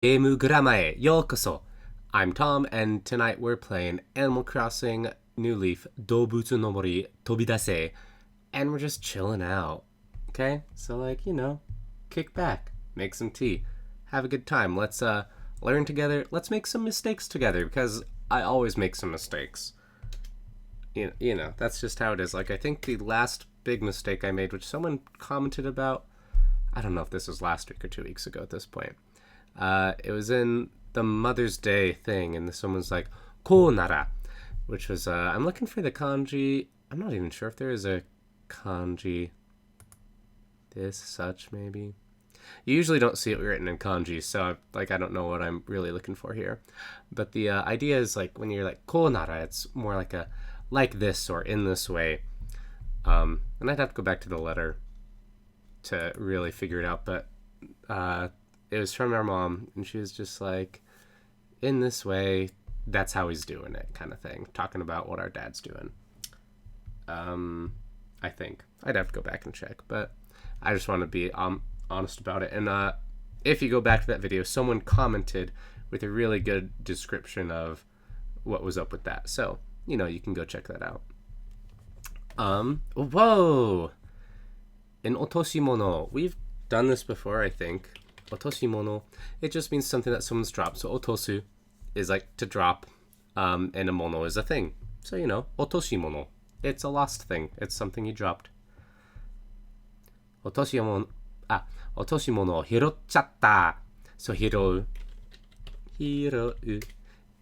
ゲームグラマへようこそ. I'm Tom, and tonight we're playing Animal Crossing New Leaf どうぶつの森飛び出せ, and we're just chilling out. Okay? So, kick back, make some tea, have a good time. Let's learn together. Let's make some mistakes together, because I always make some mistakes. That's just how it is. Like, I think the last big mistake I made, which someone commented about, I don't know if this was last week or 2 weeks ago at this point. It was in the Mother's Day thing, and someone was like, ko nara, which was, I'm looking for the kanji. I'm not even sure if there is a kanji. This, such, maybe. You usually don't see it written in kanji, so, I don't know what I'm really looking for here. But the idea is, when you're like, ko nara, it's more like a, like this, or in this way. And I'd have to go back to the letter to really figure it out, but, it was from our mom, and she was just like, in this way, that's how he's doing it, kind of thing. Talking about what our dad's doing. I think. I'd have to go back and check, but I just want to be honest about it. And if you go back to that video, someone commented with a really good description of what was up with that. So, you can go check that out. Whoa! An otoshimono. We've done this before, I think. Otoshimono. It just means something that someone's dropped. So otosu is like to drop, and a mono is a thing. So, otoshimono. It's a lost thing. It's something you dropped. Otoshimono hirocchatta. So hirou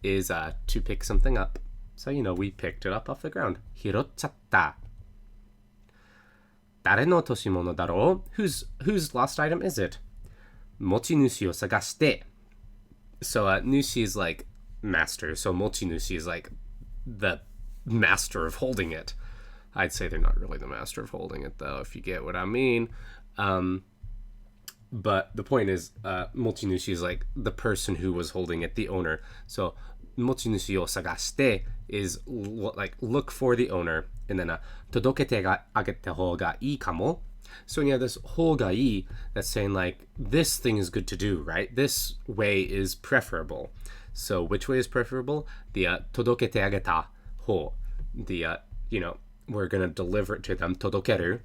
is to pick something up. So, we picked it up off the ground. Hirocchatta. Dare no otoshimono daro? Whose lost item is it? Mochinushi o sagashite. So, nushi is like master. So, mochinushi is like the master of holding it. I'd say they're not really the master of holding it, though, if you get what I mean. But the point is, mochinushi is like the person who was holding it, the owner. So, mochinushi o sagashite is look for the owner. And then, todokete ga agete hou ga ii kamo. So when you have this hogai, that's saying this thing is good to do, right? This way is preferable. So which way is preferable? The todokete ageta ho. The we're gonna deliver it to them. Todokeru.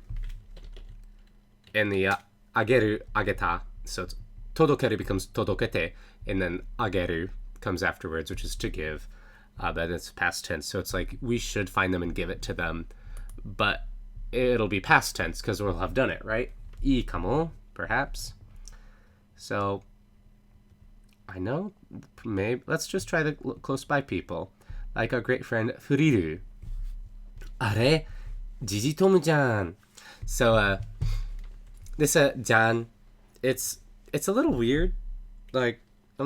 And the ageru ageta. So it's todokeru becomes todokete, and then ageru comes afterwards, which is to give. But it's past tense. So it's we should find them and give it to them, but it'll be past tense because we'll have done it, right? Ii kamo, perhaps. So, I know, maybe, let's just try the close by people. Like our great friend Furiru. Are? Jijitomu-jan. So, this, Jan, it's a little weird. I'm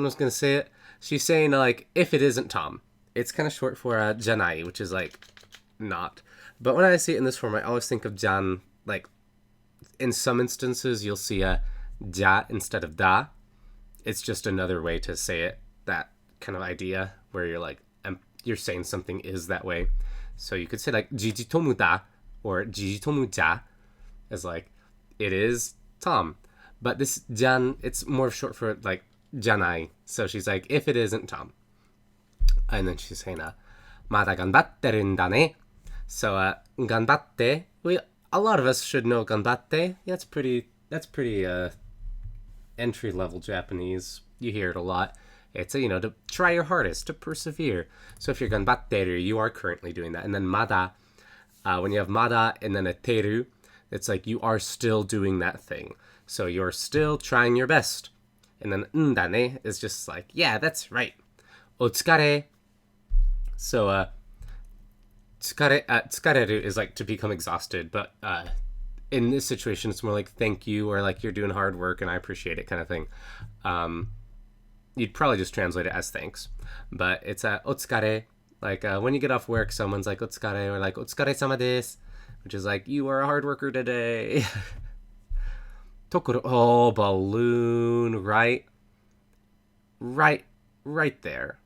just gonna say it. She's saying, if it isn't Tom. It's kind of short for, janai, which is, not. But when I see it in this form, I always think of jan, in some instances, you'll see a ja instead of da. It's just another way to say it, that kind of idea, where you're saying something is that way. So you could say, jijitomu da, or jijitomu ja, as, it is Tom. But this jan, it's more short for, janai. So she's like, if it isn't Tom. And then she's saying, mada ganbatteru nda ne. So, ganbatte, a lot of us should know ganbatte. That's pretty entry-level Japanese. You hear it a lot. It's, to try your hardest, to persevere. So if you're ganbatteru, you are currently doing that. And then mada, when you have mada and then a teru, it's you are still doing that thing. So you're still trying your best. And then nda ne is just yeah, that's right. Otsukare. So, tsukareru is to become exhausted, but in this situation it's more thank you, or you're doing hard work and I appreciate it, kind of thing. You'd probably just translate it as thanks, but it's otsukare. When you get off work, someone's otsukare, or otsukare-sama desu, which is you are a hard worker today. Tokoro, oh, balloon, right there.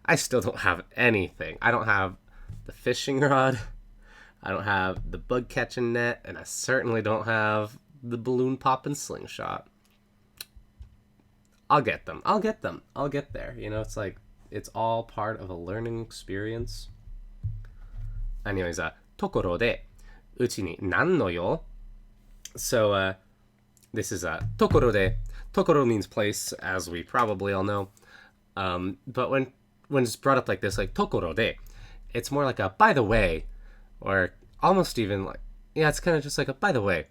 I still don't have anything. I don't have the fishing rod. I don't have the bug catching net, and I certainly don't have the balloon pop and slingshot. I'll get them. I'll get them. I'll get there. You know, it's like, it's all part of a learning experience. Anyways, ところで、うちになんのよ? So, this is ところで. Tokoro means place, as we probably all know. But when it's brought up like this, like tokoro de, it's more like a by the way, or almost even like, yeah, it's kind of just like a by the way.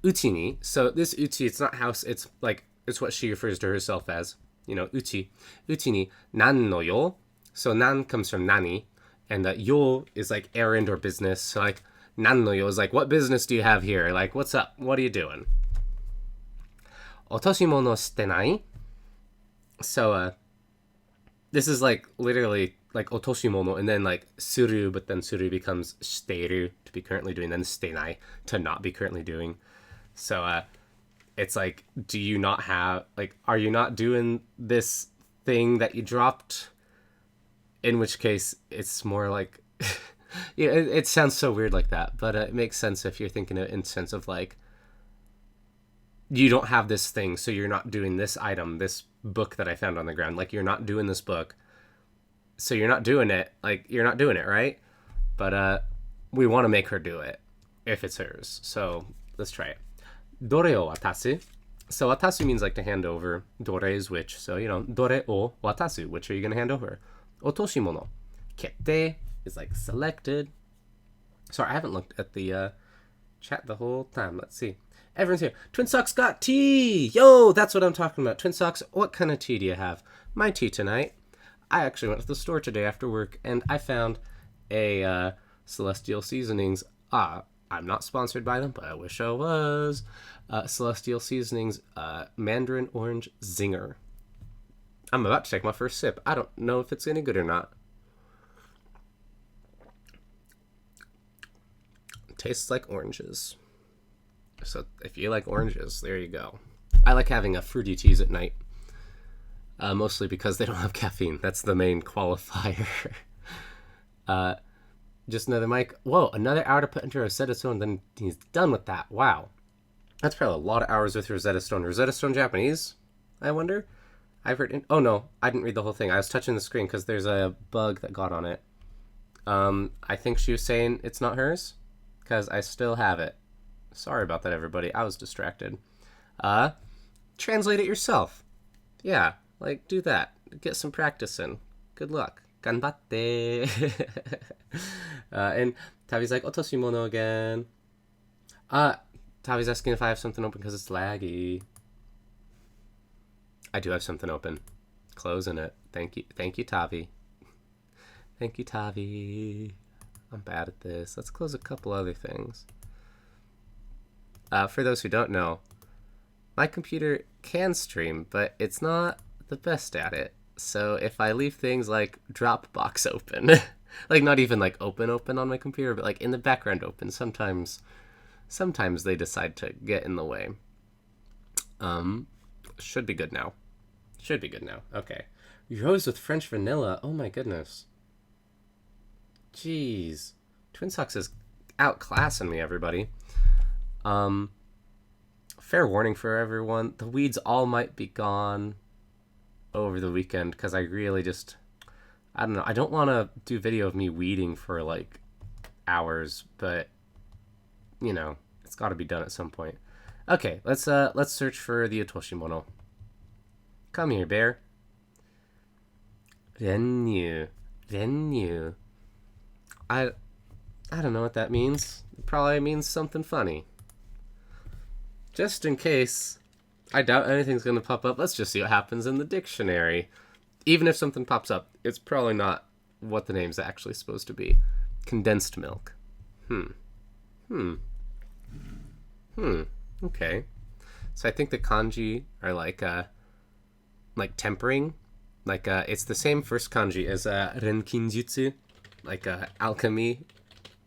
Uchi ni, so this uchi, it's not house, it's like, it's what she refers to herself as, you know, uchi. Uchi ni nan no yo. So nan comes from nani, and yo is like errand or business. So like nan no yo is like, what business do you have here? Like, what's up? What are you doing? Otoshimono shite nai? So, this is like literally like otoshimono and then like suru, but then suru becomes shiteru, to be currently doing, then shitenai, to not be currently doing. So, it's like, do you not have, like, are you not doing this thing that you dropped? In which case, it's more like, yeah, it sounds so weird like that, but it makes sense if you're thinking it in sense of like, you don't have this thing, so you're not doing this item, this book that I found on the ground. Like, you're not doing this book, so you're not doing it. Like, you're not doing it, right? But we want to make her do it, if it's hers. So, let's try it. Dore o watasu. So, watasu means like to hand over. Dore is which. So, you know, dore o watasu. Which are you going to hand over? Otoshimono. Kette is like selected. Sorry, I haven't looked at the chat the whole time. Let's see. Everyone's here. Twin Socks got tea! Yo, that's what I'm talking about. Twin Socks, what kind of tea do you have? My tea tonight. I actually went to the store today after work, and I found a Celestial Seasonings. I'm not sponsored by them, but I wish I was. Celestial Seasonings Mandarin Orange Zinger. I'm about to take my first sip. I don't know if it's any good or not. It tastes like oranges. So if you like oranges, there you go. I like having a fruity teas at night. Mostly because they don't have caffeine. That's the main qualifier. Just another mic. Whoa, another hour to put into Rosetta Stone, then he's done with that. Wow. That's probably a lot of hours with Rosetta Stone. Rosetta Stone Japanese, I wonder? I've heard... Oh, no, I didn't read the whole thing. I was touching the screen because there's a bug that got on it. I think she was saying it's not hers, because I still have it. Sorry about that, everybody. I was distracted. Translate it yourself. Yeah, like, do that. Get some practice in. Good luck. Ganbatte. And Tavi's like, otoshimono again. Tavi's asking if I have something open because it's laggy. I do have something open. Closing it. Thank you. Thank you, Tavi. Thank you, Tavi. I'm bad at this. Let's close a couple other things. For those who don't know, my computer can stream, but it's not the best at it. So if I leave things like Dropbox open, like not even like open on my computer, but like in the background open, sometimes they decide to get in the way. Should be good now. Should be good now. Okay. Rose with French vanilla. Oh my goodness. Jeez. Twin Socks is outclassing me, everybody. Fair warning for everyone. The weeds all might be gone over the weekend because I really just... I don't know. I don't want to do video of me weeding for like hours, but you know, it's got to be done at some point. Okay, let's search for the Otoshimono. Come here, bear. Renyu. I don't know what that means. It probably means something funny. Just in case, I doubt anything's going to pop up. Let's just see what happens in the dictionary. Even if something pops up, it's probably not what the name's actually supposed to be. Condensed milk. Okay. So I think the kanji are like tempering. Like, it's the same first kanji as renkinjutsu. Like, alchemy.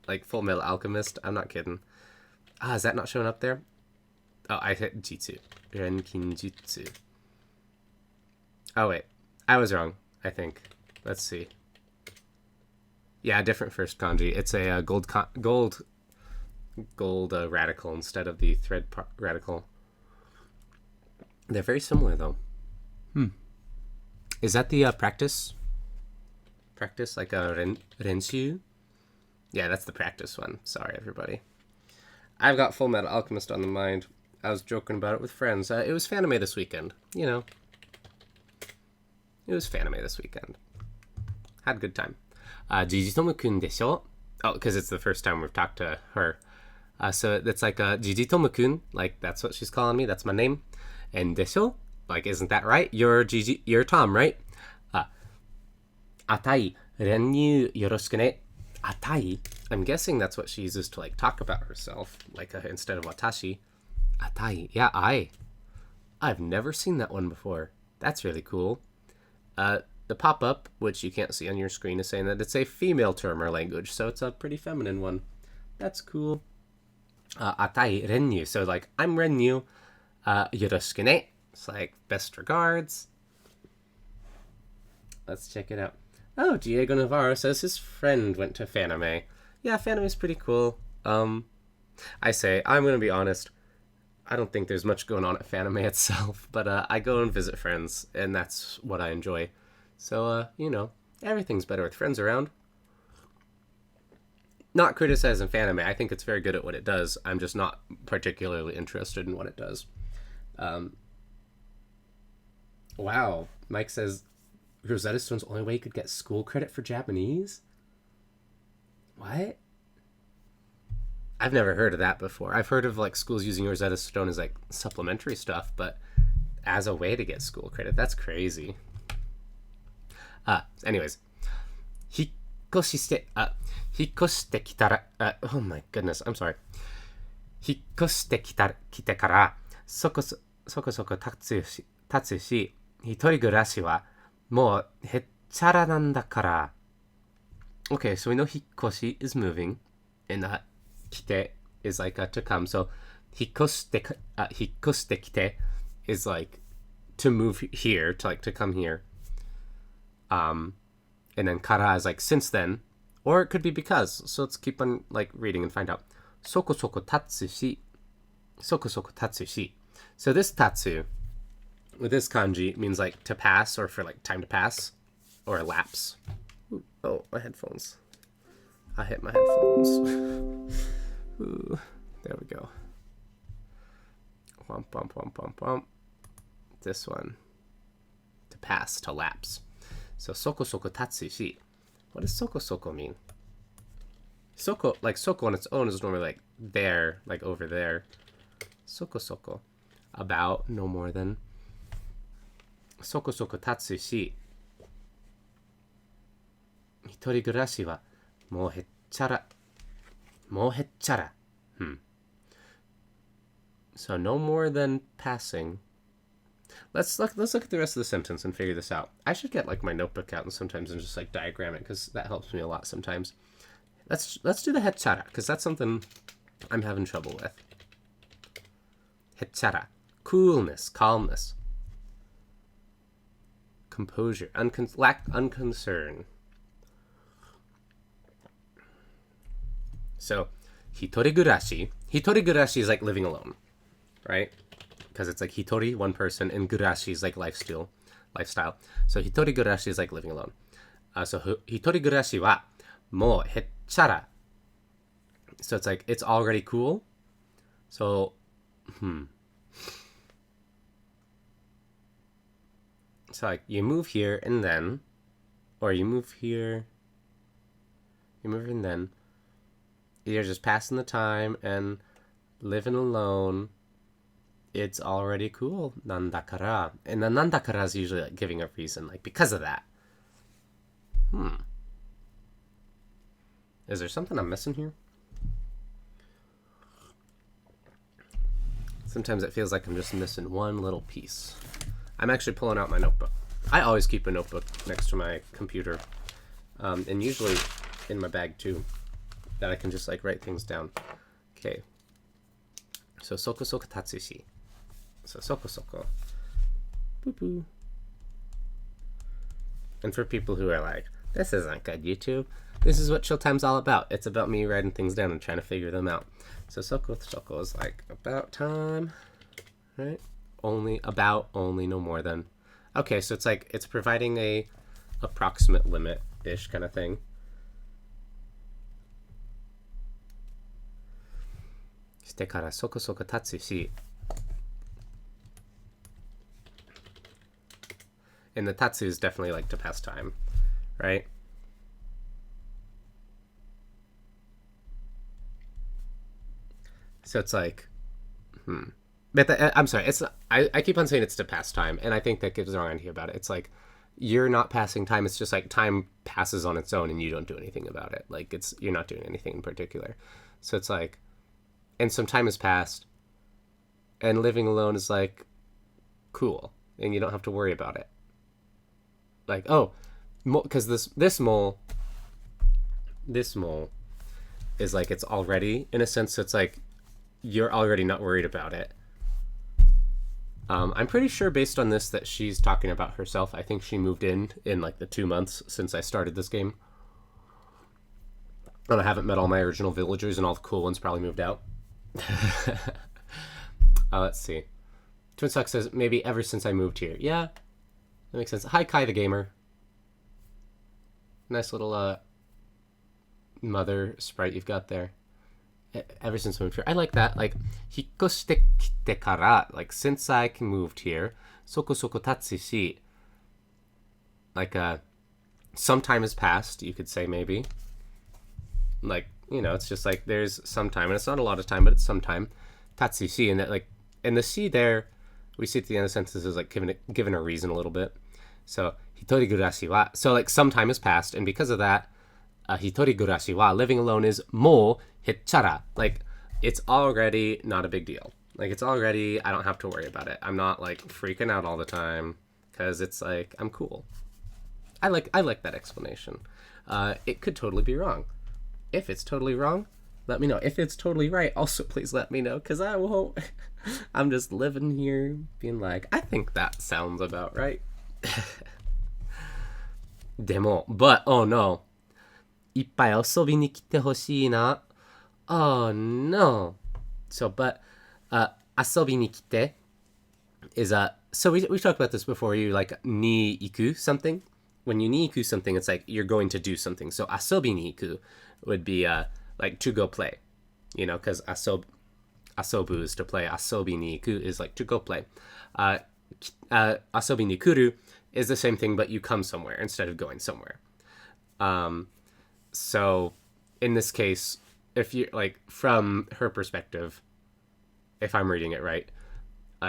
Like, Full Metal Alchemist. I'm not kidding. Is that not showing up there? Oh, I hit Jitsu. Renkinjutsu. Oh, wait. I was wrong, I think. Let's see. Yeah, different first kanji. It's a gold radical instead of the thread radical. They're very similar, though. Is that the practice? Practice, like a renshu? Yeah, that's the practice one. Sorry, everybody. I've got Full Metal Alchemist on the mind. I was joking about it with friends. It was Fanime this weekend. You know. It was Fanime this weekend. Had a good time. Jijitomu-kun desho? Oh, because it's the first time we've talked to her. So it's like Jijitomu-kun. Like, that's what she's calling me. That's my name. And desho? Like, isn't that right? You're Tom, right? Atai, renyu yoroshiku ne. Atai? I'm guessing that's what she uses to, like, talk about herself. Like, instead of watashi. Atai. Yeah, I've never seen that one before. That's really cool. The pop-up, which you can't see on your screen, is saying that it's a female term or language, so it's a pretty feminine one. That's cool. Atai renyu. So, like, I'm renyu. Yoroshiku ne. It's like, best regards. Let's check it out. Oh, Diego Navarro says his friend went to Fanime. Yeah, Fanime's pretty cool. I'm going to be honest, I don't think there's much going on at Fanime itself, but I go and visit friends, and that's what I enjoy. So, everything's better with friends around. Not criticizing Fanime. I think it's very good at what it does. I'm just not particularly interested in what it does. Wow. Mike says Rosetta Stone's only way you could get school credit for Japanese? What? I've never heard of that before. I've heard of, like, schools using Rosetta Stone as, like, supplementary stuff, but as a way to get school credit, that's crazy. Anyways. 引っ越してきたら、oh my goodness, I'm sorry. 引っ越してきてから、そこそこ経つし、一人暮らしはもうへっちゃらなんだから。Okay, so we know 引っ越し is moving, and 来て is like to come. So 引っ越してきて is like to move here, to come here. And then kara is like since then, or it could be because. So let's keep on like reading and find out. そこそこ経つし。So this tatsu with this kanji means like to pass, or for like time to pass or elapse. Ooh, oh, my headphones. I hit my headphones. Ooh, there we go. Womp, womp, womp, womp, womp. This one. To pass, to lapse. So soko tatsu shi. What does soko mean? Soko on its own is normally like there, like over there. Soko. About, no more than. Soko tatsu shi. Hitori gurashi wa mou hechara. So no more than passing. Let's look at the rest of the sentence and figure this out. I should get like my notebook out and sometimes and just like diagram it, because that helps me a lot sometimes. Let's do the hechara, because that's something I'm having trouble with. Hechara. Coolness, calmness. Composure, unconcern. So, hitori gurashi is like living alone, right? Because it's like hitori, one person, and gurashi is like lifestyle. So hitori gurashi is like living alone. So hitori gurashi wa mo hechara. So it's like it's already cool. So So like you move here and then, or you move here, and then you're just passing the time and living alone. It's already cool. Nandakara. And the nandakara is usually like giving a reason, like because of that. Is there something I'm missing here? Sometimes it feels like I'm just missing one little piece. I'm actually pulling out my notebook. I always keep a notebook next to my computer. And usually in my bag too, that I can just like write things down. Okay. So soko tatsushi. So soko. Boo boo. And for people who are like, this isn't good, YouTube. This is what Showtime's all about. It's about me writing things down and trying to figure them out. So soko is like about time, right? Only, no more than. Okay, so it's like it's providing a approximate limit-ish kind of thing. してからそこそこ経つし and the tatsu is definitely like to pass time, right? So it's like, but I'm sorry, it's I keep on saying it's to pass time, and I think that gives the wrong idea about it. It's like you're not passing time. It's just like time passes on its own, and you don't do anything about it. Like you're not doing anything in particular. So it's like, and some time has passed, and living alone is like cool, and you don't have to worry about it. Like, oh, because this mole is like it's already in a sense. It's like you're already not worried about it. I'm pretty sure based on this that she's talking about herself. I think she moved in like the 2 months since I started this game. And I haven't met all my original villagers, and all the cool ones probably moved out. Let's see. Twin Sock says, maybe ever since I moved here. Yeah, that makes sense. Hi, Kai the Gamer. Nice little mother sprite you've got there. Ever since I moved here. I like that. Like, 引っ越してきてから, like, since I moved here, そこそこ経つし, like, some time has passed, you could say, maybe. Like, you know, it's just like there's some time, and it's not a lot of time, but it's some time. Tatsushi, and that, like, and the shi there, we see at the end of the sentence is like given a reason a little bit. So, hitori gurashi wa. So, like, some time has passed, and because of that, hitori gurashi wa, living alone, is mo hichara. Like, it's already not a big deal. Like, it's already, I don't have to worry about it. I'm not, like, freaking out all the time, because it's like, I'm cool. I like that explanation. It could totally be wrong. If it's totally wrong, let me know. If it's totally right, also please let me know, because I won't. I'm just living here being like, I think that sounds about right. Demo, but, oh no. いっぱい遊びに来てほしいな. Oh no. So, but, 遊びに来て is, so we talked about this before, you like, ni iku something. When you ni iku something, it's like you're going to do something. So, asobi ni iku would be, like, to go play. You know, because asobu is to play. Asobi ni iku is like to go play. Asobi ni kuru is the same thing, but you come somewhere instead of going somewhere. So, in this case, if you like, from her perspective, if I'm reading it right,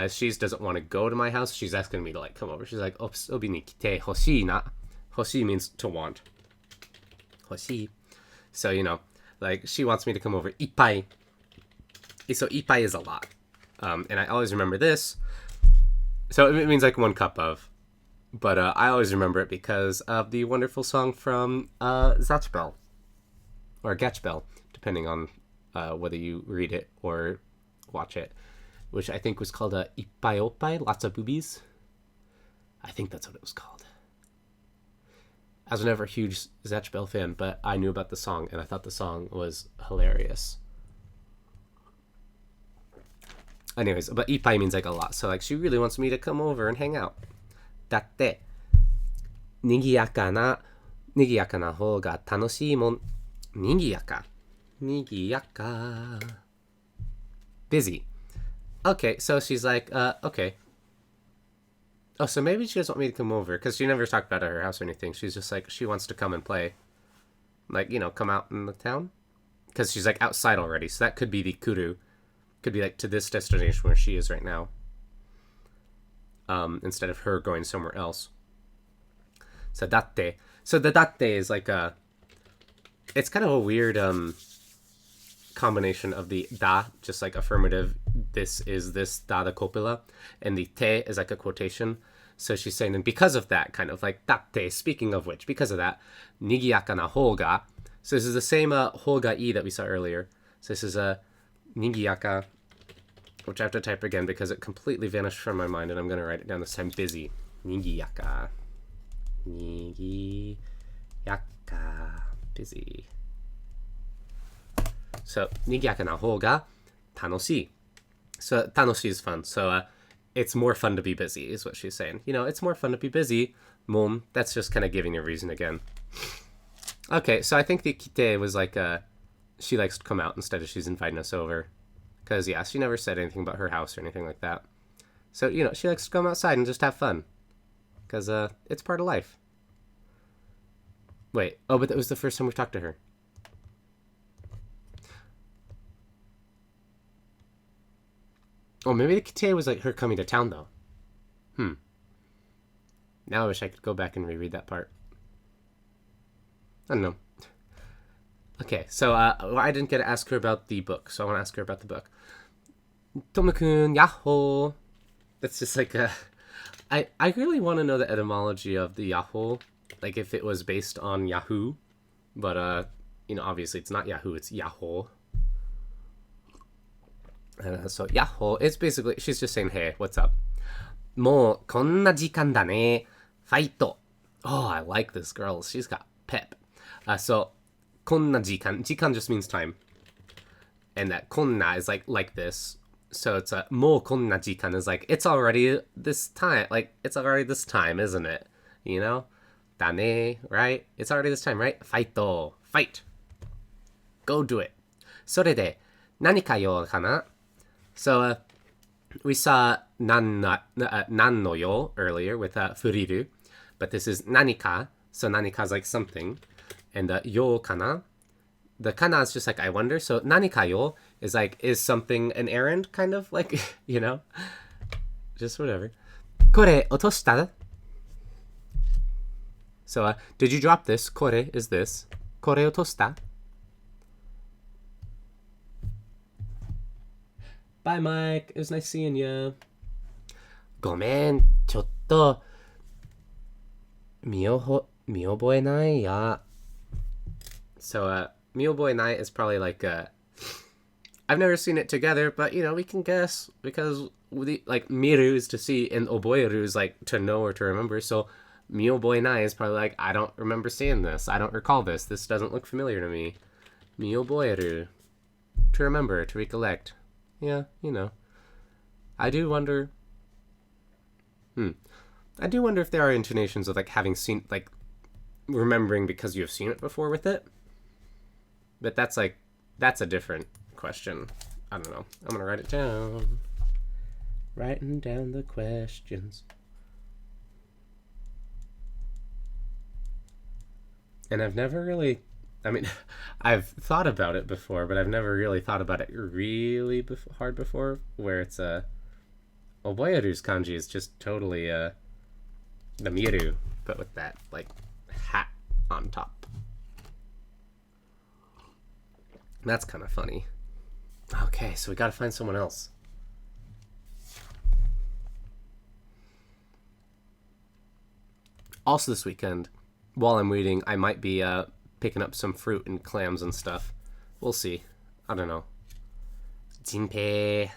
she doesn't want to go to my house. She's asking me to, like, come over. She's like, "Obi ni kite hoshii na." Hoshii means to want. Hoshii. So, you know, like, she wants me to come over. Ippai. So, ippai is a lot. And I always remember this. So, it means, like, 1 cup of. But I always remember it because of the wonderful song from Zatchbell. Or Gatchbell, depending on whether you read it or watch it. Which I think was called Ippai Oppai, Lots of Boobies. I think that's what it was called. I was never a huge Zatchbell fan, but I knew about the song, and I thought the song was hilarious. Anyways, but Ippai means, like, a lot. So, like, she really wants me to come over and hang out. だって、にぎやかな方が楽しいもん。にぎやか。Busy. Okay, so she's like, okay. Oh, so maybe she doesn't want me to come over, because she never talked about her house or anything. She's just like, she wants to come and play. Like, you know, come out in the town. Because she's, like, outside already, so that could be the kuru. Could be, like, to this destination where she is right now. Instead of her going somewhere else. So, datte. So, the datte is like a... It's kind of a weird combination of the da, just like affirmative, this is this, da the copula, and the te is like a quotation. So she's saying, and because of that, kind of like datte, speaking of which, because of that, nigiyaka na hoga. So this is the same hoga I that we saw earlier. So this is a nigiyaka, which I have to type again because it completely vanished from my mind, and I'm going to write it down this time. Busy. Nigiyaka. Busy. So, nigiyaka na hou ga tanoshii. So, tanoshii is fun. So, it's more fun to be busy, is what she's saying. It's more fun to be busy. Mom, that's just kind of giving a reason again. Okay, so I think the kite was like, she likes to come out instead of she's inviting us over. Because, yeah, she never said anything about her house or anything like that. So, she likes to come outside and just have fun. Because it's part of life. Wait, but that was the first time we talked to her. Oh, maybe the kite was like her coming to town, though. Now I wish I could go back and reread that part. I don't know. Okay, so I didn't get to ask her about the book, so I want to ask her about the book. Tomu-kun, yahoo! That's just like I really want to know the etymology of the yahoo, like if it was based on Yahoo, but obviously it's not Yahoo, it's yahoo. So yahoo, it's basically, she's just saying, hey, what's up? もうこんな時間だね。ファイト. Oh, I like this girl. She's got pep. So こんな時間. 時間 just means time. And that こんな is like this. So it's もうこんな時間 is like, it's already this time. Like, it's already this time, isn't it? だね, right? It's already this time, right? ファイト. Fight. Go do it. それで何かよかな? So, we saw nan no yo earlier with furiru, but this is nanika, so nanika is like something, and yo kana, the kana is just like I wonder, so nanika yo is like, is something an errand, kind of, like, just whatever. Kore otoshita? So, did you drop this? Kore is this. Kore otoshita? Bye, Mike. It was nice seeing you. ごめん、ちょっと見覚えないや. So, 見覚えない is probably like, I've never seen it together, but, we can guess, because, like, miru is to see, and oboeru is, like, to know or to remember, so, 見覚えない is probably like, I don't remember seeing this, I don't recall this doesn't look familiar to me. 見覚える, to remember, to recollect. Yeah, I do wonder if there are intonations of, like, having seen, like, remembering because you have seen it before with it. But that's a different question. I don't know. I'm gonna write it down. Writing down the questions. And I've never really, I've thought about it before, but I've never really thought about it really hard before, where it's Oboyaru's kanji is just totally the miru, but with that, like, hat on top. That's kind of funny. Okay, so we gotta find someone else. Also this weekend, while I'm waiting, I might be picking up some fruit and clams and stuff. We'll see. I don't know. Jinpei.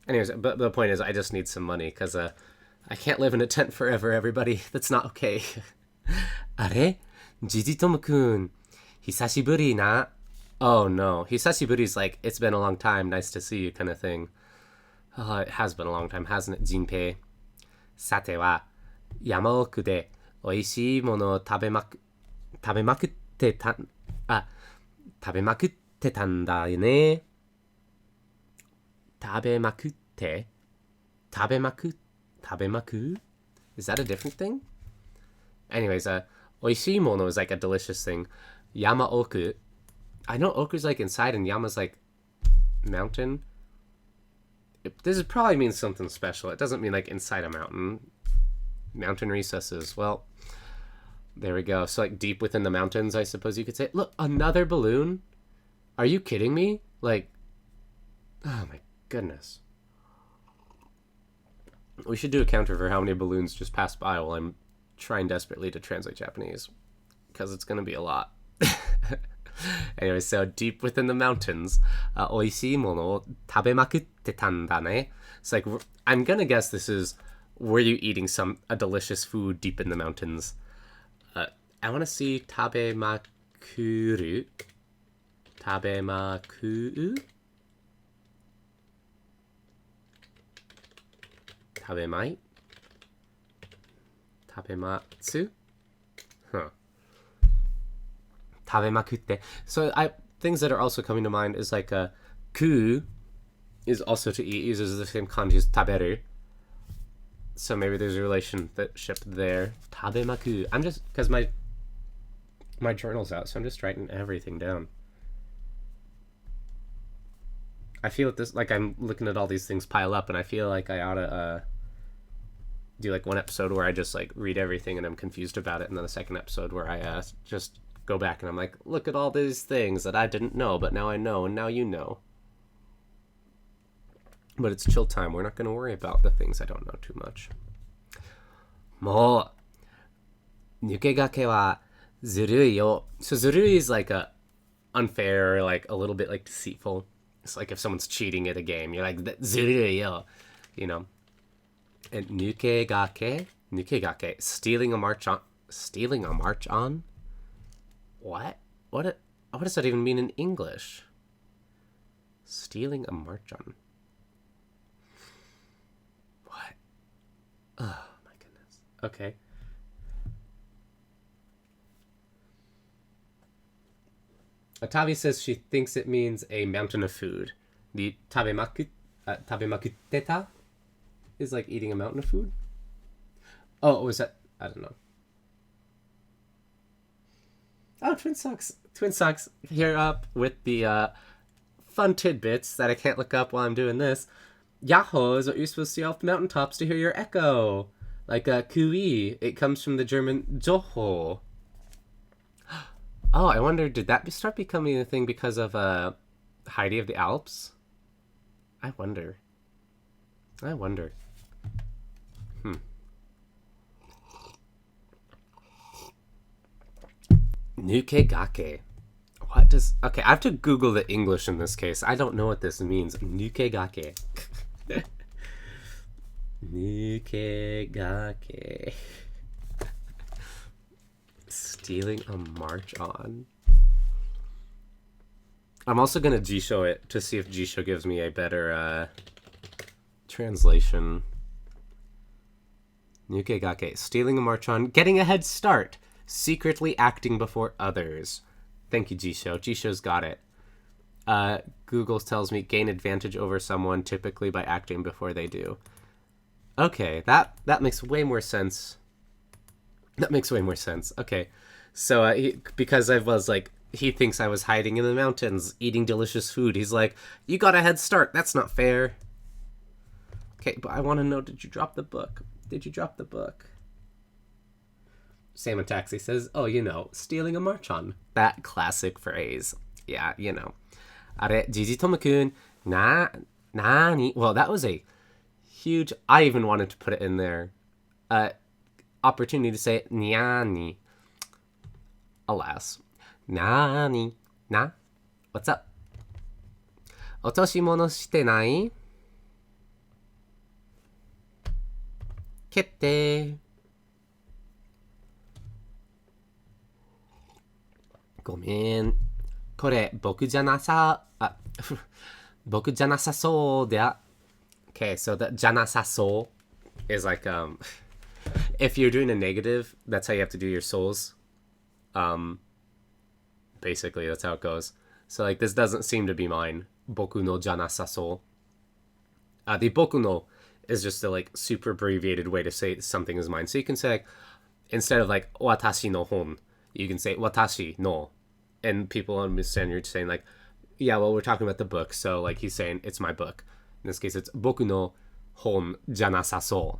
Anyways, but the point is, I just need some money, because I can't live in a tent forever, everybody. That's not okay. あれ? Jijitomu-kun. Hisashiburi na? Oh no. Hisashiburi is like, it's been a long time, nice to see you kind of thing. Oh, it has been a long time, hasn't it, Jinpei? Sate wa, yamaoku de oishii mono o 食べまくってたんだよね. 食べまく Is that a different thing? Anyways, おいしいもの is like a delicious thing. Yamaoku. I know oku's like inside and yama's like mountain. This probably means something special. It doesn't mean like inside a mountain. Mountain recesses. Well, there we go. So, like, deep within the mountains, I suppose you could say. Look, another balloon? Are you kidding me? Like, oh my goodness. We should do a counter for how many balloons just passed by while I'm trying desperately to translate Japanese. Because it's going to be a lot. Anyway, so deep within the mountains, おいしいものを食べまくってたんだね. It's like, I'm going to guess this is, were you eating a delicious food deep in the mountains? I want to see 食べまくる. 食べまく Tabemai? Tabematsu? Huh. Tabemakutte. So things that are also coming to mind is like ku is also to eat, uses the same kanji as taberu. So maybe there's a relationship there. Tabemaku. I'm just, because my journal's out, so I'm just writing everything down. I feel this, like I'm looking at all these things pile up, and I feel like I ought to do like one episode where I just like read everything and I'm confused about it, and then a second episode where I just go back and I'm like, look at all these things that I didn't know, but now I know, and now you know. But it's chill time. We're not going to worry about the things I don't know too much. もう、抜け駆けはずるいよ. So ずるい is like a unfair, like a little bit like deceitful. It's like if someone's cheating at a game, you're like, ずるいよ, you know. And 抜け駆け, stealing a march on? What does that even mean in English? Stealing a march on. What? Oh my goodness. Okay. Atavi says she thinks it means a mountain of food. The tabemakutteta is like eating a mountain of food. Oh, was that? I don't know. Oh, Twin Socks here up with the fun tidbits that I can't look up while I'm doing this. Yaho is what you're supposed to see off the mountaintops to hear your echo. Like kui, it comes from the German Joho. Oh, I wonder, did that start becoming a thing because of Heidi of the Alps? I wonder. Nukegake. What does... Okay, I have to Google the English in this case. I don't know what this means. Nukegake. Nukegake. Stealing a march on. I'm also going to Jisho it to see if Jisho gives me a better translation. Nukegake. Stealing a march on. Getting a head start. Secretly acting before others. Thank you, Jisho. Jisho's got it. Google tells me gain advantage over someone typically by acting before they do. Okay, that makes way more sense. Okay. So because I was like, he thinks I was hiding in the mountains, eating delicious food. He's like, you got a head start. That's not fair. Okay, but I want to know, did you drop the book? Salmon Taxi says, oh, you know, stealing a march on. That classic phrase. Yeah, you know. Are, Jijitomo-kun, nani? Well, that was a huge... I even wanted to put it in there. Opportunity to say nyani. Alas. Nani? Na? What's up? Otoshimono shite nai? Kette. ごめん。これ僕じゃなさそうだ。Okay, so the じゃなさそう is like if you're doing a negative, that's how you have to do your souls. Basically, that's how it goes. So like this doesn't seem to be mine. Boku no じゃなさそう. The boku no is just a like super abbreviated way to say something is mine. So you can say like, instead of like watashi no hon, you can say watashi no. And people understand you're saying like, yeah, well, we're talking about the book. So like he's saying it's my book. In this case, it's boku no hon ja nasasou.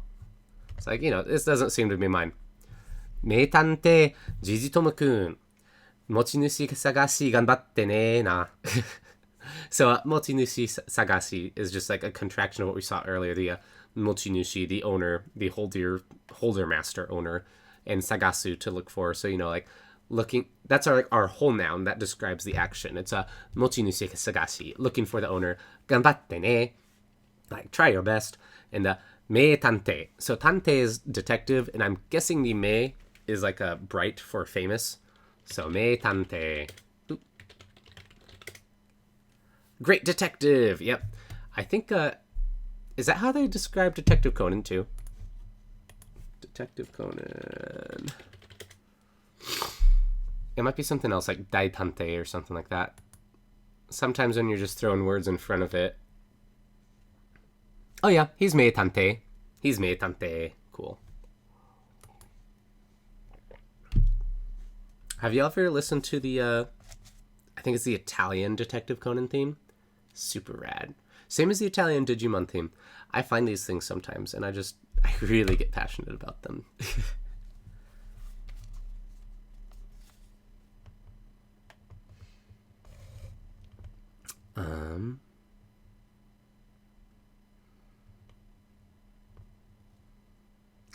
It's like, you know, this doesn't seem to be mine. 名探偵ジジトモくん持ち主探し頑張ってねな So 持ち主探し is just like a contraction of what we saw earlier. The 持ち主, the owner, the holder master owner, and sagasu to look for. So, you know, like looking, that's our whole noun that describes the action. It's a 持ち主探し, looking for the owner. 頑張ってね, like try your best. And the 名探偵. So 探偵 is detective, and I'm guessing the 名 is like a bright for famous. So 名探偵. Great detective. Yep. I think Is that how they describe Detective Conan too? Detective Conan. It might be something else like Daitante or something like that. Sometimes when you're just throwing words in front of it. Oh yeah, he's Meitante. He's Meitante. Cool. Have you ever listened to the, I think it's the Italian Detective Conan theme? Super rad. Same as the Italian Digimon theme. I find these things sometimes, and I really get passionate about them.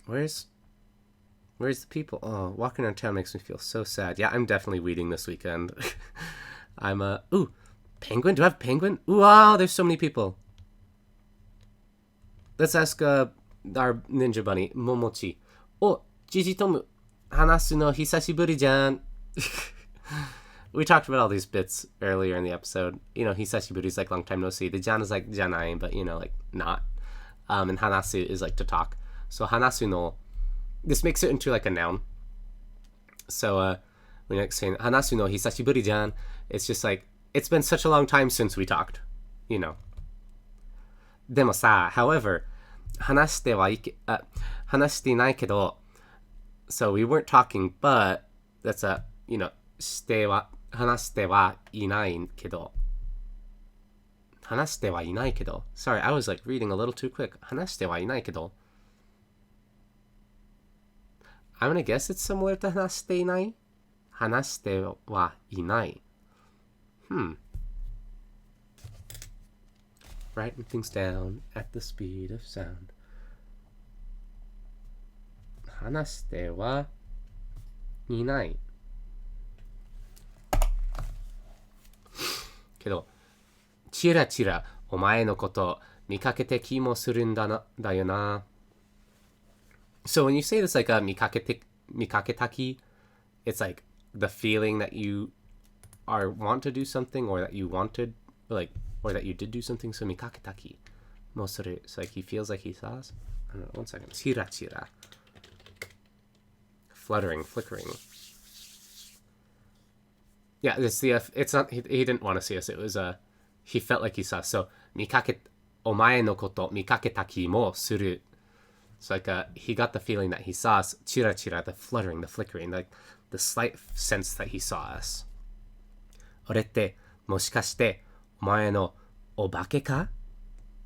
Where's the people? Oh, walking around town makes me feel so sad. Yeah, I'm definitely weeding this weekend. I'm ooh, penguin? Do I have penguin? Ooh, wow, there's so many people. Let's ask our ninja bunny, Momochi. Oh, Gigi Tomu, hanasu no hisashiburi jan. We talked about all these bits earlier in the episode. You know, hisashiburi is like long time no see. The jan is like janai, but you know, like not. And hanasu is like to talk. So hanasu no, this makes it into like a noun. So when you're saying hanasu no hisashiburi jan, it's just like, it's been such a long time since we talked, you know. でもさ, however, 話してないけど, so we weren't talking, but that's a, you know, 話してはいないけど. 話してはいないけど. Sorry, I was like reading a little too quick. 話してはいないけど. I'm gonna guess it's similar to 話していない? 話してはいない. Writing things down at the speed of sound. 話してはいない。けど、チラチラお前のこと見かけて気もするんだよな。So when you say this like a 見かけたき, it's like the feeling that you want to do something, or that you wanted, like, or that you did do something. So 見かけたきもする. So like he feels like he saw us. I don't know, 1 second. チラチラ. Fluttering, flickering. Yeah, it's not, he didn't want to see us. It was, he felt like he saw us. So 見かけ、お前のこと見かけた気もする. It's like he got the feeling that he saw us. Chira chira, the fluttering, the flickering, like the slight sense that he saw us. 俺ってもしかしてお前のお化けか?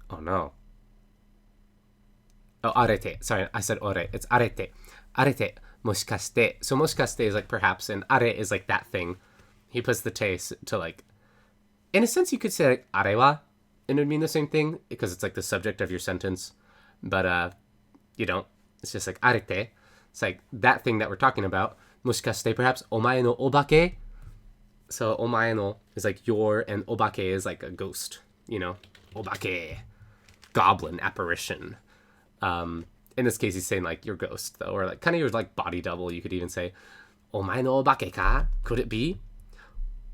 Oh no. Oh, arete. Sorry, I said ore. It's arete. Arete. もしかして. So もしかして is like perhaps, and are is like that thing. He puts the taste to like, in a sense you could say like arewa, and it would mean the same thing because it's like the subject of your sentence. But you don't. It's just like arete. It's like that thing that we're talking about. もしかして perhaps お前のお化け. So お前の is like your, and お化け is like a ghost, you know. お化け. Goblin, apparition. In this case he's saying like your ghost though, or like kind of your like body double. You could even say お前のお化けか? Could it be?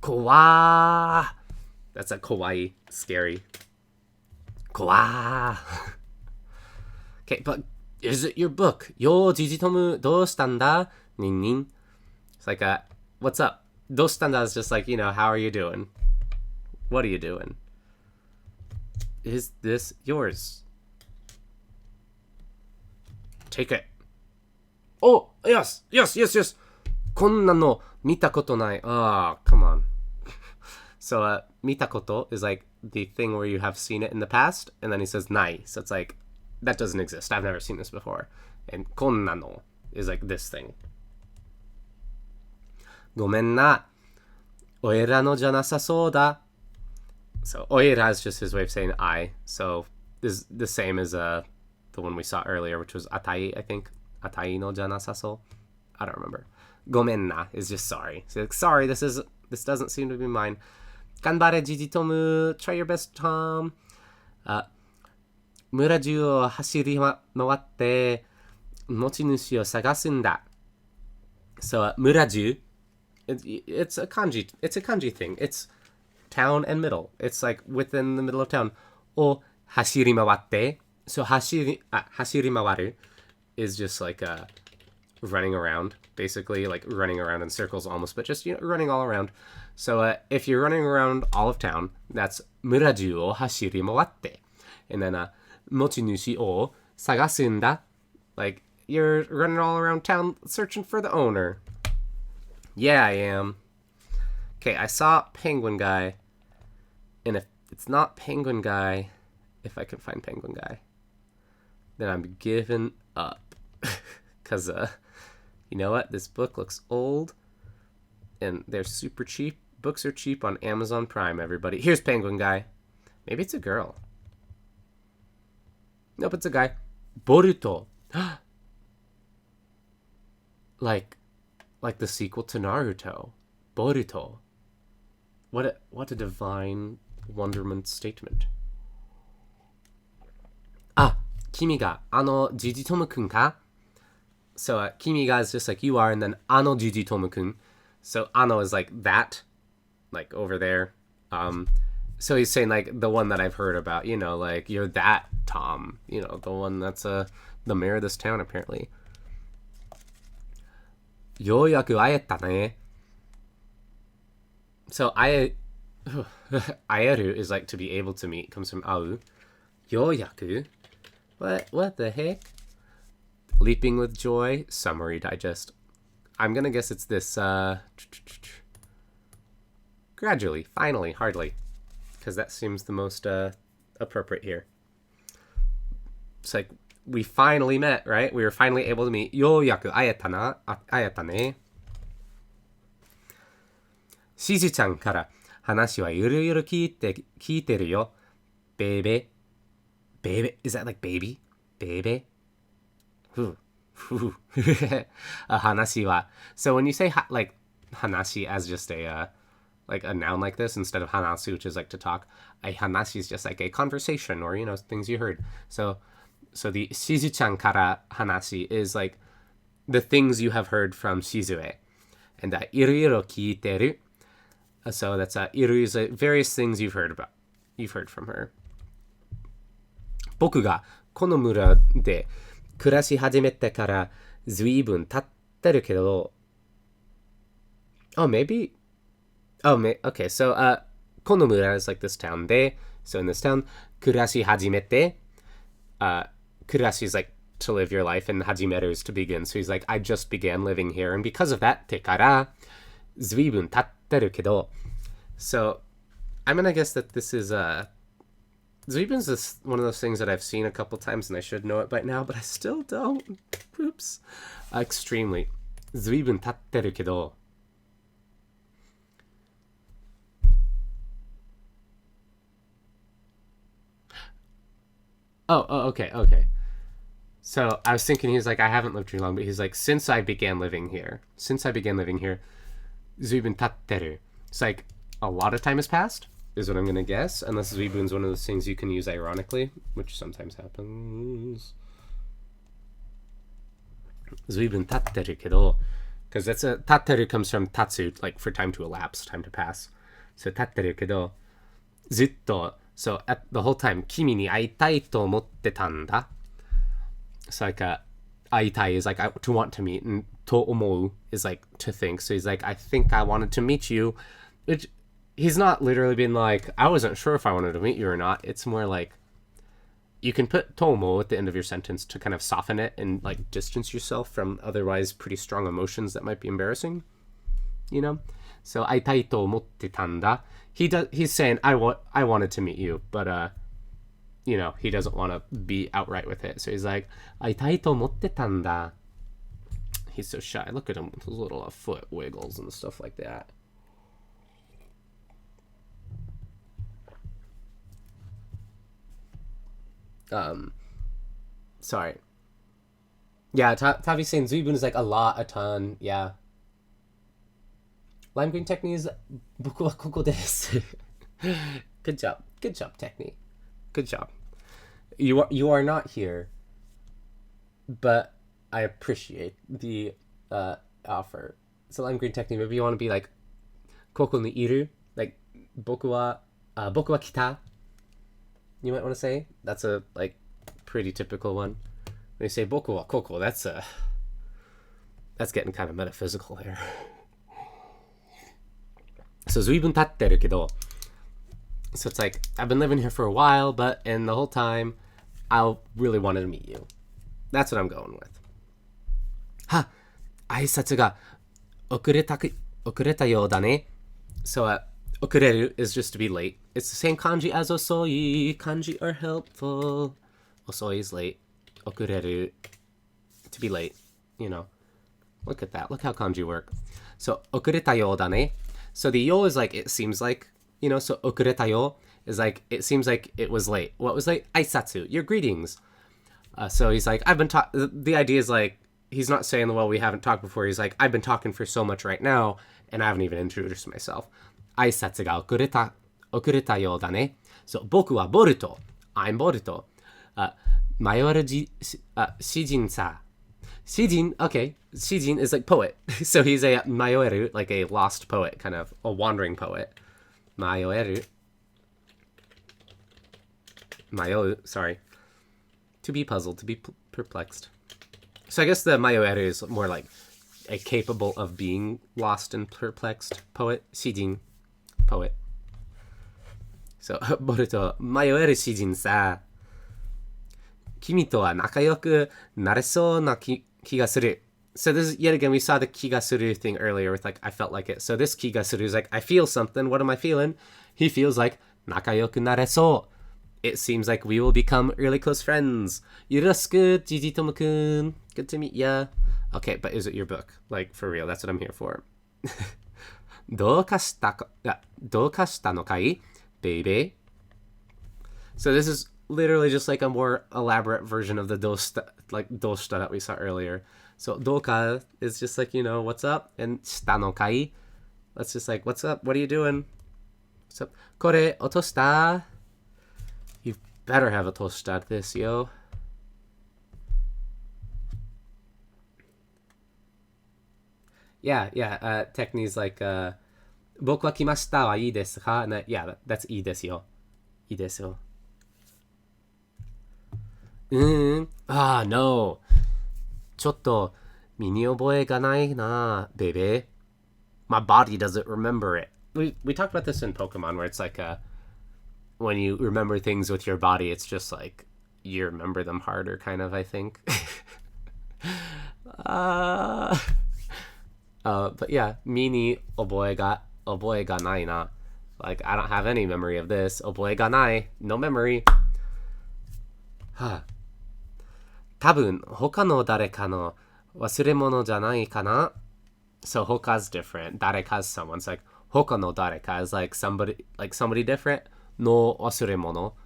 怖. That's like kawaii, scary. 怖. Okay, but is it your book? Yo, Jijitomu, どうしたんだ? Ning ning. It's like what's up? どうしたんだ is just like, you know, how are you doing? What are you doing? Is this yours? Take it. Oh, yes. こんなの見たことない. Oh, come on. So, 見たこと is like the thing where you have seen it in the past, and then he says ない. So it's like, that doesn't exist. I've never seen this before. And こんなの is like this thing. ごめんな. おいらのじゃなさそうだ. So, おいら is just his way of saying I. So, this is the same as the one we saw earlier, which was あたい, I think. あたいのじゃなさそう. I don't remember. ごめんな is just sorry. So, like, sorry, this doesn't seem to be mine. 頑張れ, Jijitomu. Try your best, Tom. 村中を走り回って持ち主を探すんだ. So, 村中, it's a kanji thing. It's town and middle. It's like within the middle of town. を走り回って So hashirimawaru is just like running around, basically, like running around in circles almost, but just, running all around. So if you're running around all of town, that's muraju o hashirimawatte. And then mochinushi o sagasu nda. Like, you're running all around town searching for the owner. Yeah, I am. Okay, I saw Penguin Guy. And if it's not Penguin Guy, if I can find Penguin Guy, then I'm giving up. Because, you know what? This book looks old. And they're super cheap. Books are cheap on Amazon Prime, everybody. Here's Penguin Guy. Maybe it's a girl. Nope, it's a guy. Boruto. like the sequel to Naruto. Boruto. What a divine wonderment statement. Ah, kimi ga Jujitomu-kun ka? So kimi ga is just like you are, and then Jujitomu-kun. So ano is like that, like over there. So he's saying like the one that I've heard about, like you're that Tom, the one that's the mayor of this town apparently. Yoyaku aeta ne. So aeru is like to be able to meet, comes from au. Yoyaku? What the heck? Leaping with joy, summary digest. I'm gonna guess it's this gradually, finally, hardly, because that seems the most appropriate here. It's like we finally met, right? We were finally able to meet. Yoyaku aeta ne. Shizu-chan kara hanashi wa yuru kiiteru yo. Bebe. Is that like baby? Bebe? Hanashi wa. So when you say like hanashi as just a like a noun like this instead of hanasu, which is like to talk, a hanashi is just like a conversation or things you heard. So the Shizu-chan kara hanashi is like the things you have heard from Shizue, and iru kiiteru. So that's iru is various things you've heard from her. Boku ga kono mura de kurashi hajimete kara zuibun tatteru kedo. Oh, maybe. Okay, so konomura is like this town. De, so in this town, kurashi hajimete. Kurashi is like to live your life, and hajimeru is to begin. So he's like, I just began living here, and because of that, te kara zuibun tatteru kedo. So I'm gonna guess that this is zuibun's is one of those things that I've seen a couple times, and I should know it by now, but I still don't. Oops. Extremely. Zuibun tatteru kedo. Oh, okay. So I was thinking he's like, I haven't lived too long, but he's like, since I began living here, zuibun tatteru. It's like a lot of time has passed, is what I'm going to guess, unless zuibun's one of those things you can use ironically, which sometimes happens. Zuibun tatteru kedo. Because that's tatteru comes from tatsu, like for time to elapse, time to pass. So tatteru kedo. Zutto. So at the whole time, kimi ni aitai to omotte tanda. It's like aitai is like to want to meet, and to omou is like to think. So he's like, I think I wanted to meet you. Which he's not literally being like, I wasn't sure if I wanted to meet you or not. It's more like you can put tomo at the end of your sentence to kind of soften it and like distance yourself from otherwise pretty strong emotions that might be embarrassing. So aitai to omotte tanda. He's saying I wanted to meet you, but he doesn't want to be outright with it. So he's like, aitai to omotte tanda. He's so shy. Look at him with his little foot wiggles and stuff like that. Sorry. Yeah, Tavi's saying zuibun is like a lot, a ton. Yeah. Lime green technique is boku wa koko desu. Good job, technique. Good job. You are not here, but I appreciate the offer. So lime green technique. Maybe you want to be like koko ni iru, like boku wa kita. You might want to say that's a like pretty typical one. They say boku wa koko. That's getting kind of metaphysical here. So 随分経ってるけど so it's like I've been living here for a while, but in the whole time I really wanted to meet you. That's what I'm going with. は、挨拶が遅れたようだね. So 遅れる is just to be late. It's the same kanji as 遅い. Kanji are helpful. 遅い is late. 遅れる to be late. You know. Look at that. Look how kanji work. So 遅れたようだね. So the yo is like it seems like, you know, so 遅れたよ is like it seems like it was late. What was late? Aisatsu, your greetings. So he's like, the idea is like, he's not saying, well, we haven't talked before. He's like, I've been talking for so much right now, and I haven't even introduced myself. 挨拶が遅れたようだね. So 僕はボルト. I'm ボルト. 迷わる詩人さ. Shijin, okay. Shijin is like poet. So he's a mayoeru, like a lost poet, kind of a wandering poet. Mayoeru. Mayo, sorry. To be puzzled, to be perplexed. So I guess the mayoeru is more like a capable of being lost and perplexed poet. Shijin, poet. So, Boruto, mayoeru shijin sa. 君とは仲良くなれそうな気がする. So this is, yet again, we saw the 気がする thing earlier with like, I felt like it. So this 気がする is like, I feel something. What am I feeling? He feels like 仲良くなれそう. It seems like we will become really close friends. よろしく, Jijitomo-kun. Good to meet ya. Okay, but is it your book? Like, for real, that's what I'm here for. どうかしたのかい? Baby. So this is literally just like a more elaborate version of the doshita that we saw earlier. So doka is just like, you know, what's up? And shita no kai, that's just like, what's up? What are you doing? What's up? Kore otoshita? You better have otoshita at this, yo. Yeah, Techni's like, 僕は来ましたはいいですか? Yeah, that's いいですよ. いいですよ. No. ちょっと身に覚えがないな, baby. My body doesn't remember it. We talked about this in Pokemon where it's like when you remember things with your body, it's just like you remember them harder, kind of, I think. But yeah, 身に覚えがないな. Like, I don't have any memory of this. 覚えがない. No memory. 多分他の誰かの忘れ物じゃないかな. So 他's different. 誰か is someone's like 他の誰か is like somebody different. の忘れ物.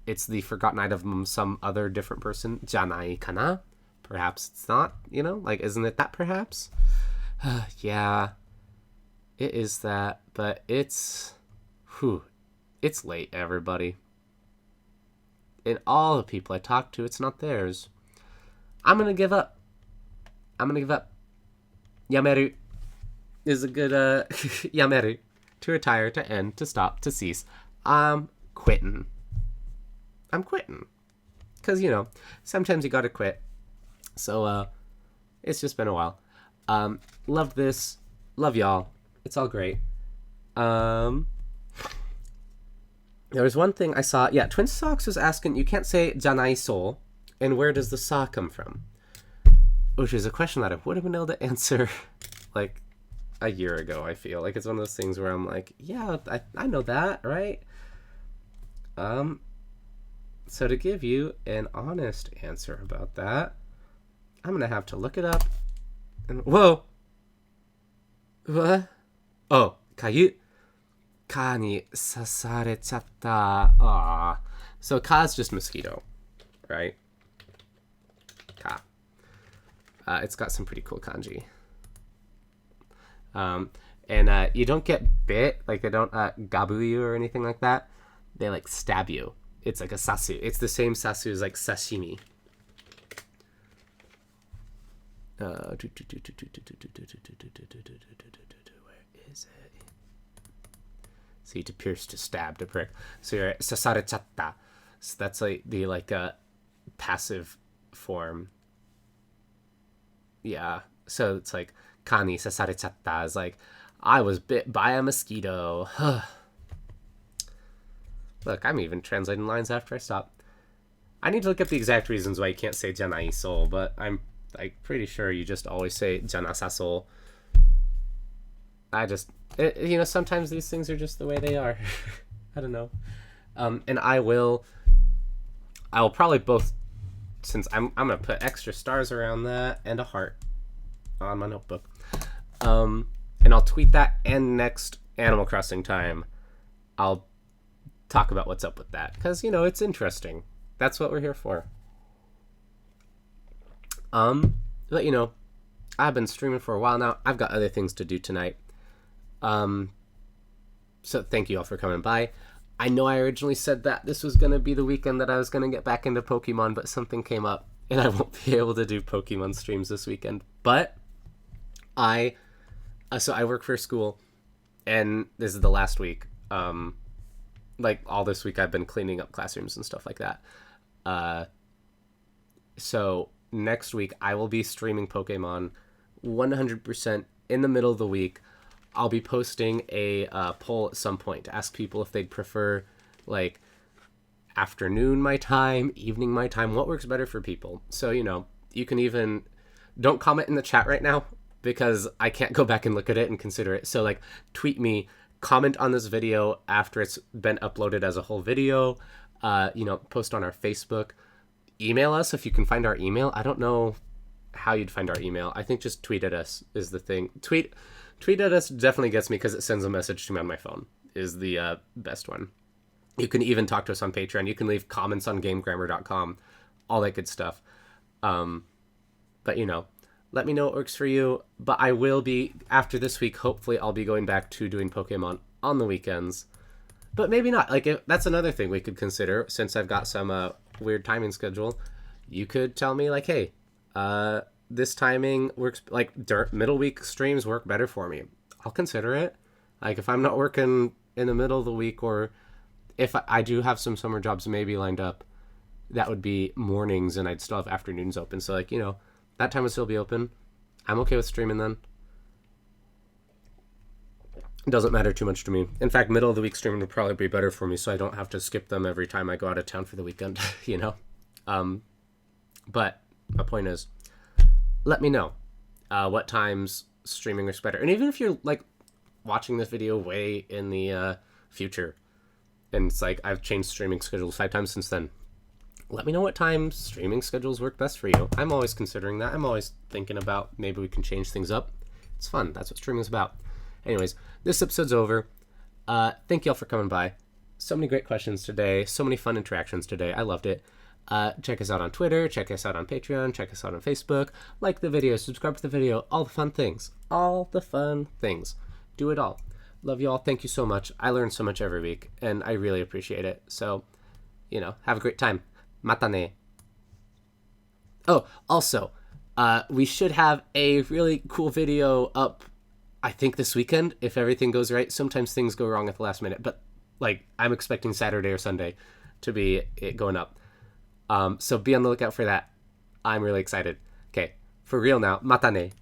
It's the forgotten item of some other different person. じゃないかな. Perhaps it's not, you know? Like, isn't it that perhaps? Yeah. It is that, but it's late, everybody. And all the people I talk to, it's not theirs. I'm gonna give up. Yameru is a good yameru. To retire, to end, to stop, to cease. I'm quitting. Because, you know, sometimes you gotta quit. So, it's just been a while. Love this. Love y'all. It's all great. There was one thing I saw. Yeah, Twin Socks was asking, you can't say janai so, and where does the sa come from? Which is a question that I would have been able to answer like a year ago, I feel. Like, it's one of those things where I'm like, yeah, I know that, right? So to give you an honest answer about that, I'm gonna have to look it up. And whoa! What? Oh, kayu. Ka ni sasarechatta. Ah. So ka is just mosquito, right? Ka. It's got some pretty cool kanji. And you don't get bit, like they don't gabu you or anything like that. They like stab you. It's like a sasu. It's the same sasu as like sashimi. Where is it? See, to pierce, to stab, to prick. So you're sasarechatta. So that's like the passive form. Yeah. So it's like, 蚊に刺されちゃった is like, I was bit by a mosquito. Look, I'm even translating lines after I stop. I need to look up the exact reasons why you can't say じゃないそう, but I'm like pretty sure you just always say じゃなさそう. Sometimes these things are just the way they are. I don't know. And I will probably both, since I'm gonna put extra stars around that and a heart on my notebook. And I'll tweet that, and next Animal Crossing time, I'll talk about what's up with that, because it's interesting. That's what we're here for. But I've been streaming for a while now. I've got other things to do tonight. So thank you all for coming by. I know I originally said that this was going to be the weekend that I was going to get back into Pokemon, but something came up, and I won't be able to do Pokemon streams this weekend. But I work for a school, and this is the last week. Like all this week I've been cleaning up classrooms and stuff like that. So next week I will be streaming Pokemon 100% in the middle of the week. I'll be posting a poll at some point to ask people if they'd prefer like afternoon my time, evening my time, what works better for people. So, you can even, don't comment in the chat right now because I can't go back and look at it and consider it. So like tweet me, comment on this video after it's been uploaded as a whole video, post on our Facebook, email us if you can find our email. I don't know how you'd find our email. I think just tweet at us is the thing. Tweet at us definitely gets me because it sends a message to me on my phone is the best one. You can even talk to us on Patreon. You can leave comments on gamegrammar.com, all that good stuff. But let me know what works for you. But I will be, after this week, hopefully I'll be going back to doing Pokemon on the weekends. But maybe not. That's another thing we could consider, since I've got some weird timing schedule. You could tell me, like, hey, this timing works, like, middle week streams work better for me. I'll consider it. Like, if I'm not working in the middle of the week, or if I do have some summer jobs maybe lined up, that would be mornings and I'd still have afternoons open. So, like, that time would still be open. I'm okay with streaming then. It doesn't matter too much to me. In fact, middle of the week streaming would probably be better for me, so I don't have to skip them every time I go out of town for the weekend, But my point is, let me know what times streaming is better. And even if you're, like, watching this video way in the future, and it's like I've changed streaming schedules 5 times since then, let me know what time streaming schedules work best for you. I'm always considering that. I'm always thinking about maybe we can change things up. It's fun. That's what streaming is about. Anyways, this episode's over. Thank you all for coming by. So many great questions today. So many fun interactions today. I loved it. Check us out on Twitter. Check us out on Patreon. Check us out on Facebook. Like the video. Subscribe to the video. All the fun things. All the fun things. Do it all. Love you all. Thank you so much. I learn so much every week, and I really appreciate it. So, have a great time. Mata ne. Oh, also, we should have a really cool video up, I think, this weekend, if everything goes right. Sometimes things go wrong at the last minute, but, like, I'm expecting Saturday or Sunday to be it going up. So be on the lookout for that. I'm really excited. Okay, for real now. Mata ne.